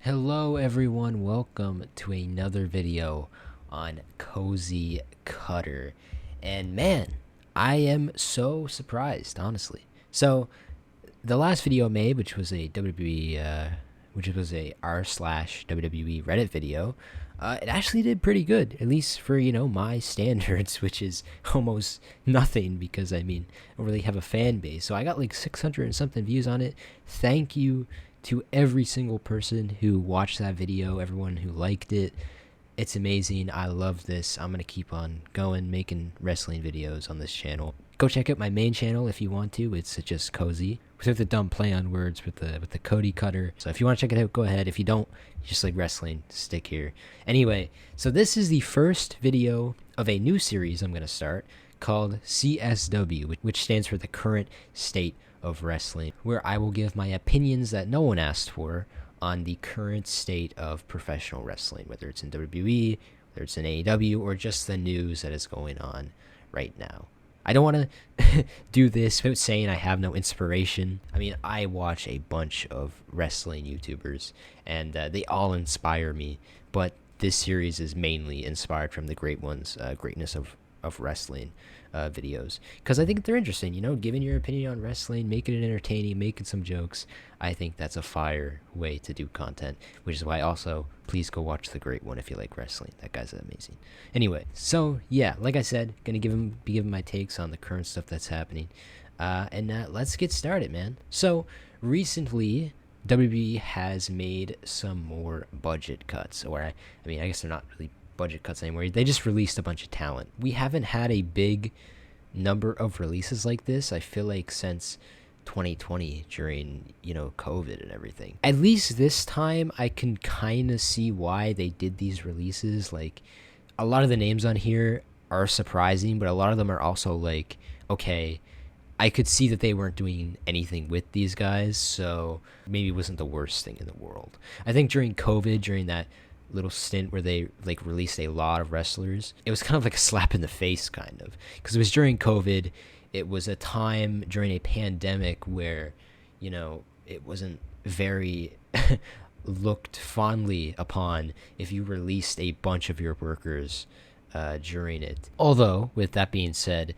Hello everyone, welcome to another video on Cozy Cutter. And man, I am so surprised, honestly. So, the last video I made, which was a WWE, which was a r/WWE Reddit video, it actually did pretty good, at least for, my standards, which is almost nothing because, I don't really have a fan base. So I got like 600 and something views on it. Thank you to every single person who watched that video, everyone who liked it. It's amazing. I love this. I'm going to keep on going, making wrestling videos on this channel. Go check out my main channel if you want to. It's just Cozy, without the dumb play on words with the Cody Cutter. So if you want to check it out, go ahead. If you don't, you just like wrestling, stick here. Anyway, so this is the first video of a new series I'm going to start called CSW, which stands for the current state of wrestling, where I will give my opinions that no one asked for on the current state of professional wrestling, whether it's in WWE, whether it's in AEW, or just the news that is going on right now. I don't want to do this without saying I have no inspiration. I watch a bunch of wrestling YouTubers, and they all inspire me, but this series is mainly inspired from the great ones, greatness of wrestling videos, because I think they're interesting. Giving your opinion on wrestling, making it entertaining, making some jokes. I think that's a fire way to do content, which is why also please go watch the great one if you like wrestling. That guy's amazing. Anyway, so yeah, like I said, gonna be giving my takes on the current stuff that's happening, and let's get started, man. So recently, WWE has made some more budget cuts, or I guess they're not really budget cuts anymore. They just released a bunch of talent. We haven't had a big number of releases like this, I feel like, since 2020 during, COVID and everything. At least this time, I can kind of see why they did these releases. Like, a lot of the names on here are surprising, but a lot of them are also like, okay, I could see that they weren't doing anything with these guys, so maybe it wasn't the worst thing in the world. I think during COVID, during that little stint where they like released a lot of wrestlers, it was kind of like a slap in the face, kind of, because it was during COVID. It was a time during a pandemic where, it wasn't very looked fondly upon if you released a bunch of your workers during it. Although, with that being said,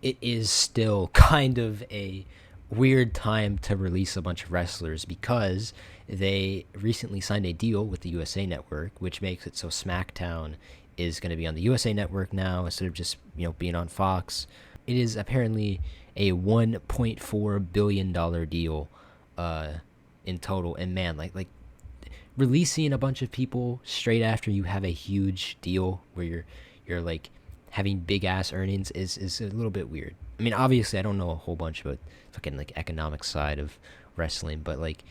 it is still kind of a weird time to release a bunch of wrestlers, because they recently signed a deal with the USA Network, which makes it so SmackDown is going to be on the USA Network now instead of just being on Fox. It is apparently a $1.4 billion deal in total, and man, like releasing a bunch of people straight after you have a huge deal where you're like having big ass earnings is a little bit weird. Obviously I don't know a whole bunch about fucking like economic side of wrestling, but like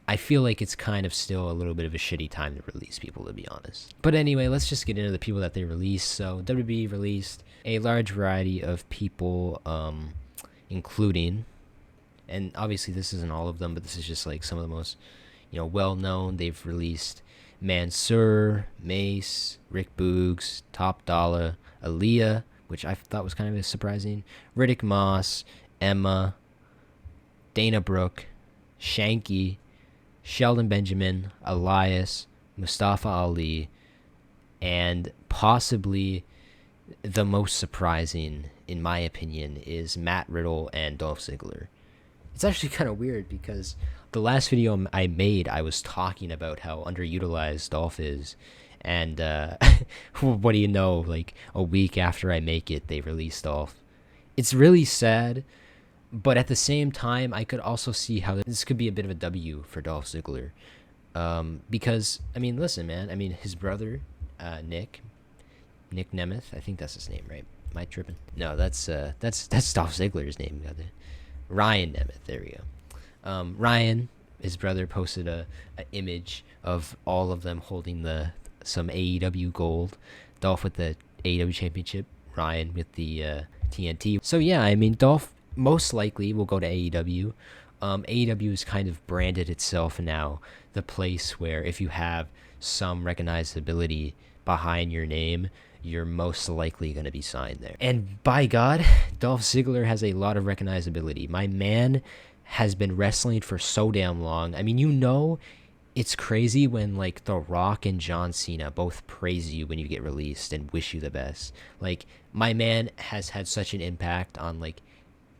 I feel like it's kind of still a little bit of a shitty time to release people, to be honest. But anyway, let's just get into the people that they released. So WWE released a large variety of people, including, and obviously this isn't all of them, but this is just like some of the most well known. They've released Mansoor, Mace, Rick Boogs, Top Dollar, Aaliyah, which I thought was kind of surprising, Riddick Moss, Emma, Dana Brooke, Shanky, Sheldon Benjamin, Elias, Mustafa Ali, and possibly the most surprising, in my opinion, is Matt Riddle and Dolph Ziggler. It's actually kind of weird because the last video I made, I was talking about how underutilized Dolph is, and what do you know, like a week after I make it, they released Dolph. It's really sad, but at the same time, I could also see how this could be a bit of a W for Dolph Ziggler, because listen, man. His brother, Nick Nemeth, I think that's his name, right? Am I tripping? No, that's Dolph Ziggler's name. Ryan Nemeth. There we go. Ryan, his brother, posted a image of all of them holding some AEW gold. Dolph with the AEW championship, Ryan with the TNT. So yeah, Dolph most likely will go to AEW. AEW has kind of branded itself now the place where if you have some recognizability behind your name, you're most likely going to be signed there. And by God, Dolph Ziggler has a lot of recognizability. My man has been wrestling for so damn long. it's crazy when like The Rock and John Cena both praise you when you get released and wish you the best. Like my man has had such an impact on like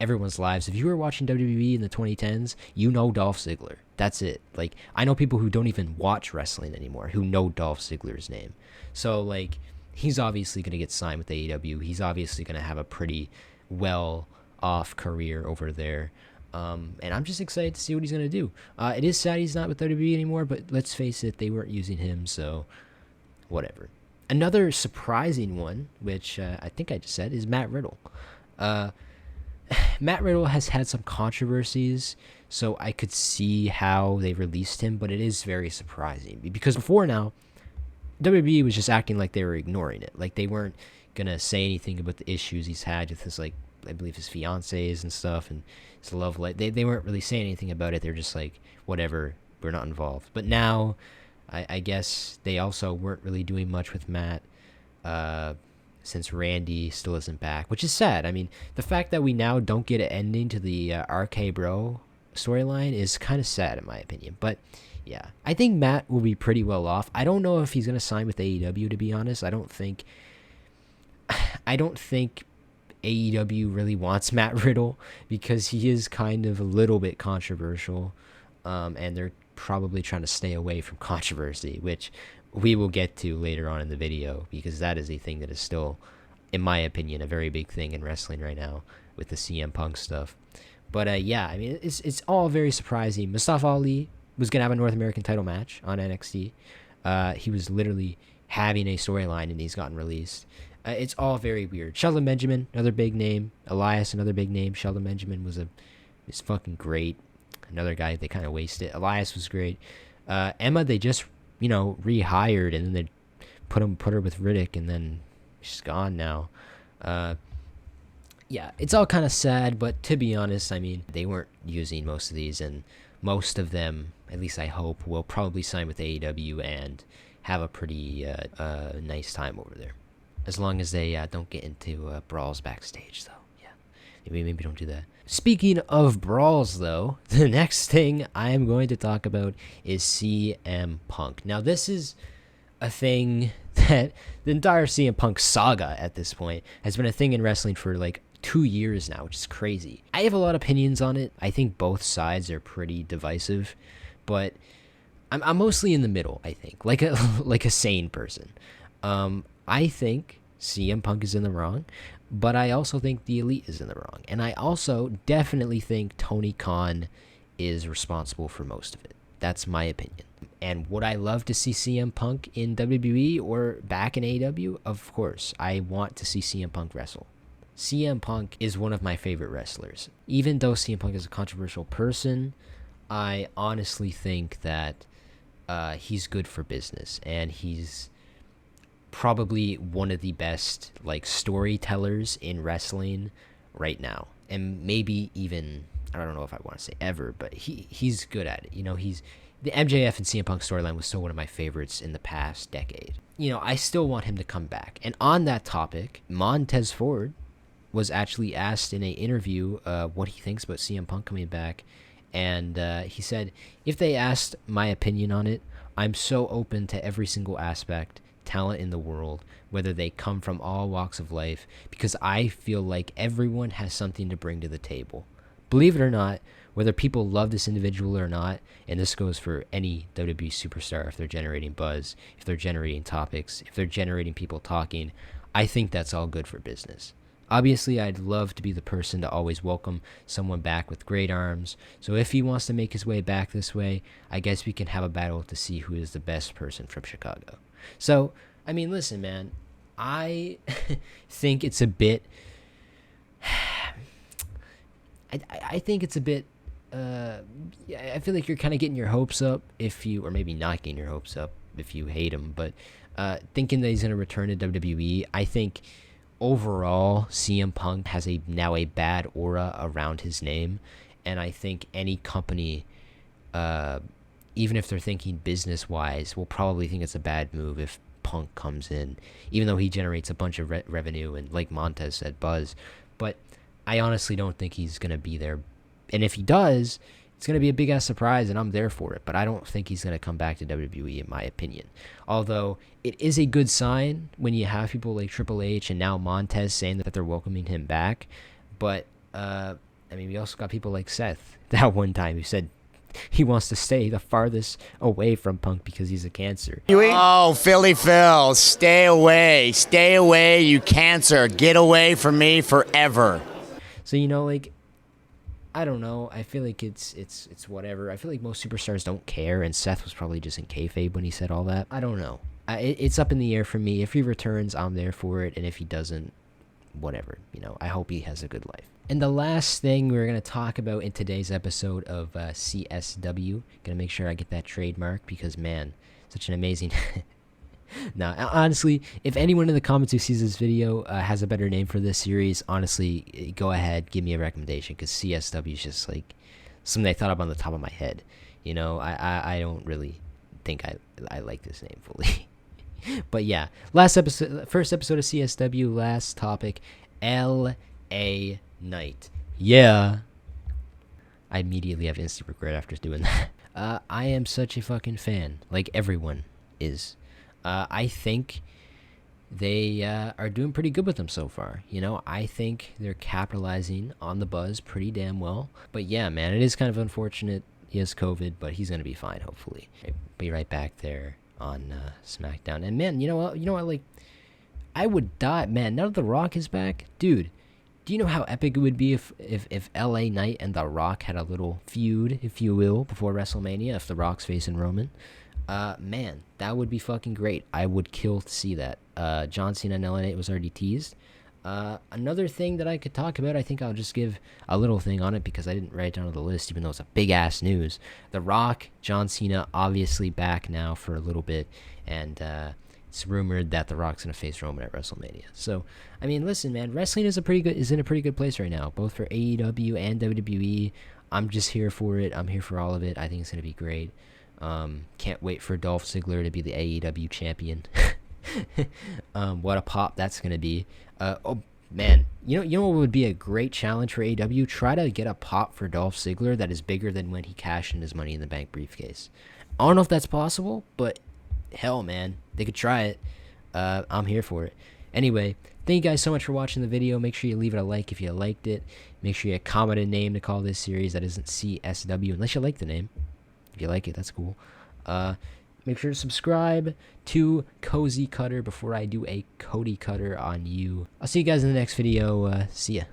everyone's lives. If you were watching WWE in the 2010s, you know Dolph Ziggler. That's it. Like I know people who don't even watch wrestling anymore who know Dolph Ziggler's name. So like he's obviously going to get signed with AEW. He's obviously going to have a pretty well off career over there. And I'm just excited to see what he's going to do. It is sad he's not with WWE anymore, but let's face it, they weren't using him, so whatever. Another surprising one, which I think I just said, is Matt Riddle. Uh, Matt Riddle has had some controversies, so I could see how they released him, but it is very surprising because before now, WWE was just acting like they were ignoring it, like they weren't gonna say anything about the issues he's had with his like I believe his fiancées and stuff and his love life. They weren't really saying anything about it. They're just like whatever, we're not involved. But now, I guess they also weren't really doing much with Matt. Since Randy still isn't back, which is sad. I mean, the fact that we now don't get an ending to the RK Bro storyline is kind of sad in my opinion. But yeah, I think Matt will be pretty well off. I don't know if he's gonna sign with AEW, to be honest. I don't think AEW really wants Matt Riddle because he is kind of a little bit controversial, and they're probably trying to stay away from controversy, which we will get to later on in the video because that is a thing that is still, in my opinion, a very big thing in wrestling right now with the CM Punk stuff. But yeah, I mean, it's all very surprising. Mustafa Ali was gonna have a North American title match on NXT. He was literally having a storyline and he's gotten released. It's all very weird. Shelton Benjamin, another big name. Elias, another big name. Shelton Benjamin is fucking great. Another guy they kind of wasted. Elias was great. Emma, they just rehired and then they put her with Riddick and then she's gone now. Yeah, it's all kind of sad, but to be honest, I mean, they weren't using most of these, and most of them, at least I hope, will probably sign with AEW and have a pretty nice time over there. As long as they don't get into brawls backstage, though. Yeah, maybe don't do that. Speaking of brawls, though, the next thing I am going to talk about is CM Punk. Now, this is a thing that the entire CM Punk saga at this point has been a thing in wrestling for like 2 years now, which is crazy. I have a lot of opinions on it. I think both sides are pretty divisive, but I'm mostly in the middle, I think, like a sane person. I think CM Punk is in the wrong, but I also think the Elite is in the wrong. And I also definitely think Tony Khan is responsible for most of it. That's my opinion. And would I love to see CM Punk in WWE or back in AEW? Of course. I want to see CM Punk wrestle. CM Punk is one of my favorite wrestlers. Even though CM Punk is a controversial person, I honestly think that he's good for business, and he's probably one of the best like storytellers in wrestling right now, and maybe even, I don't know if I want to say ever, but he's good at it. He's the MJF and CM Punk storyline was still one of my favorites in the past decade. I still want him to come back. And on that topic, Montez Ford was actually asked in an interview what he thinks about CM Punk coming back, and he said, if they asked my opinion on it, I'm so open to every single aspect, talent in the world, whether they come from all walks of life, because I feel like everyone has something to bring to the table. Believe it or not, whether people love this individual or not, and this goes for any WWE superstar, if they're generating buzz, if they're generating topics, if they're generating people talking, I think that's all good for business. Obviously, I'd love to be the person to always welcome someone back with great arms. So if he wants to make his way back this way, I guess we can have a battle to see who is the best person from Chicago. So, I mean, listen, man, I think it's a bit... I think it's a bit... I feel like you're kind of getting your hopes up if you... Or maybe not getting your hopes up if you hate him, but thinking that he's going to return to WWE, I think... Overall, CM Punk has now a bad aura around his name, and I think any company, even if they're thinking business-wise, will probably think it's a bad move if Punk comes in, even though he generates a bunch of revenue and, like Montez said, buzz. But I honestly don't think he's going to be there. And if he does, It's going to be a big ass surprise, and I'm there for it. But I don't think he's going to come back to WWE, in my opinion. Although it is a good sign when you have people like Triple H and now Montez saying that they're welcoming him back. But I mean, we also got people like Seth that one time who said he wants to stay the farthest away from Punk because he's a cancer. Oh, Philly Phil, stay away. Stay away, you cancer. Get away from me forever. So, you know, like, I don't know. I feel like it's whatever. I feel like most superstars don't care, and Seth was probably just in kayfabe when he said all that. I don't know. It's up in the air for me. If he returns, I'm there for it, and if he doesn't, whatever. You know, I hope he has a good life. And the last thing we're going to talk about in today's episode of CSW, going to make sure I get that trademark because, man, such an amazing... Nah, honestly, if anyone in the comments who sees this video has a better name for this series, honestly, go ahead, give me a recommendation because CSW is just like something I thought of on the top of my head. You know, I don't really think I like this name fully. But yeah, first episode of CSW, last topic, L.A. Knight. Yeah. I immediately have instant regret after doing that. I am such a fucking fan. Like everyone is. I think they are doing pretty good with them so far. You know, I think they're capitalizing on the buzz pretty damn well. But yeah, man, it is kind of unfortunate he has COVID, but he's going to be fine, hopefully. I'll be right back there on SmackDown. And man, you know what, like, I would die, man, now that The Rock is back, dude, do you know how epic it would be if LA Knight and The Rock had a little feud, if you will, before WrestleMania, if The Rock's facing Roman? Man, that would be fucking great. I would kill to see that. John Cena and LA Knight was already teased. Another thing that I could talk about, I think I'll just give a little thing on it because I didn't write it down on the list, even though it's a big-ass news. The Rock, John Cena, obviously back now for a little bit, and it's rumored that The Rock's going to face Roman at WrestleMania. So, I mean, listen, man, wrestling is in a pretty good place right now, both for AEW and WWE. I'm just here for it. I'm here for all of it. I think it's going to be great. Can't wait for Dolph Ziggler to be the AEW champion. What a pop that's gonna be. Oh man, you know what would be a great challenge for AEW? Try to get a pop for Dolph Ziggler that is bigger than when he cashed in his Money in the Bank briefcase. I don't know if that's possible, but hell, man, they could try it. I'm here for it. Anyway, thank you guys so much for watching the video. Make sure you leave it a like if you liked it. Make sure you comment a name to call this series that isn't CSW, unless you like the name. If you like it, that's cool. Make sure to subscribe to Cozy Cutter before I do a Cody Cutter on you. I'll see you guys in the next video. See ya.